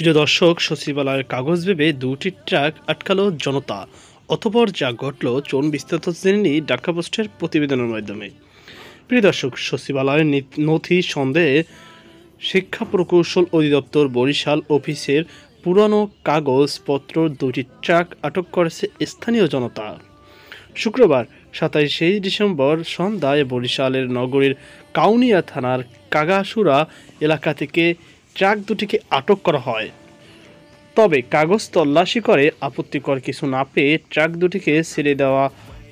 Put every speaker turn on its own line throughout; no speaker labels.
প্রিয় দর্শক, সচিবালয়ের কাগজ ভেবে দুটি ট্রাক আটকালো জনতা। অতঃপর যা ঘটল চলুন বিস্তারিত জেনে নিই ঢাকা পোস্টের প্রতিবেদনের মাধ্যমে। প্রিয় দর্শক, সচিবালয়ের নথি সন্দেহে শিক্ষা প্রকৌশল অধিদপ্তর বরিশাল অফিসের পুরানো কাগজপত্র দুটি ট্রাক আটক করেছে স্থানীয় জনতা। শুক্রবার 27 ডিসেম্বর সন্ধ্যায় বরিশালের নগরীর কাউনিয়া থানার কাগাসুরা এলাকা থেকে ট্রাক দুটিকে আটক করা হয়। তবে কাগজ তল্লাশি করে আপত্তিকর কিছু না পেয়ে ট্রাক দুটিকে ছেড়ে দেওয়া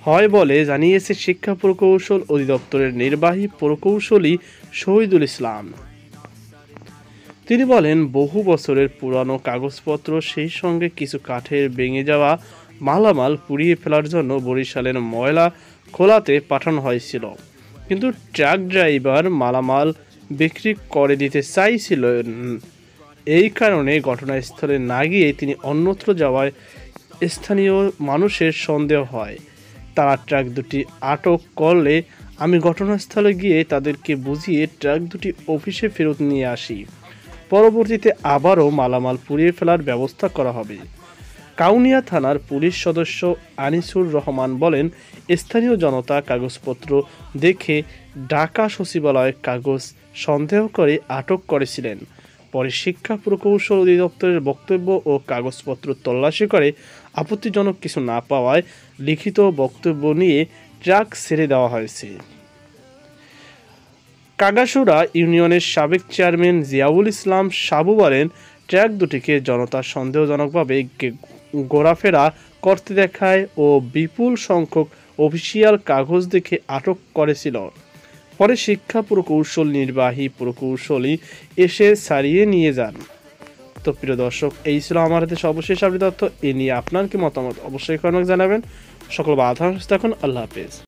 হয় বলে জানিয়েছে শিক্ষা প্রকৌশল অধিদপ্তরের নির্বাহী প্রকৌশলী শহীদুল ইসলাম। তিনি বলেন, বহু বছরের পুরানো কাগজপত্র, সেই সঙ্গে কিছু কাঠের ভেঙে যাওয়া মালামাল পুড়িয়ে ফেলার জন্য বরিশালের ময়লা খোলাতে পাঠানো হয়েছিল, কিন্তু ট্রাক ড্রাইভার মালামাল বিক্রি করে দিতে চাইছিলেন। এই কারণে ঘটনাস্থলে না গিয়ে তিনি অন্যত্র যাওয়ায় স্থানীয় মানুষের সন্দেহ হয়। তারা ট্রাক দুটি আটক করলে আমি ঘটনাস্থলে গিয়ে তাদেরকে বুঝিয়ে ট্রাক দুটি অফিসে ফেরত নিয়ে আসি। পরবর্তীতে আবারও মালামাল পুড়িয়ে ফেলার ব্যবস্থা করা হবে। কাউনিয়া থানার পুলিশ সদস্য আনিসুর রহমান বলেন, স্থানীয় জনতা কাগজপত্র দেখে ঢাকা সচিবালয়ের কাগজ সন্দেহ করে আটক করেছিলেন। পরে শিক্ষা প্রকৌশল অধিদপ্তরের বক্তব্য ও কাগজপত্র তল্লাশি করে আপত্তিজনক কিছু না পাওয়ায় লিখিত বক্তব্য নিয়ে ট্রাক ছেড়ে দেওয়া হয়েছে। কাগাসুরা ইউনিয়নের সাবেক চেয়ারম্যান জিয়াউল ইসলাম সাবু বলেন, ট্রাক দুটিকে জনতা সন্দেহজনকভাবে ঘোরাফেরা করতে দেখায় ও বিপুল সংখ্যক অফিসিয়াল কাগজ দেখে আটক করেছিল। পরে শিক্ষা প্রকৌশল নির্বাহী প্রকৌশলী এসে ছাড়িয়ে নিয়ে যান। তো প্রিয় দর্শক, এই ছিল আমার হাতে সর্বশেষ আপডেট তথ্য। এ নিয়ে আপনার কি মতামত অবশ্যই কমেন্ট জানাবেন। সকল বাধা থাকুন। আল্লাহ হাফেজ।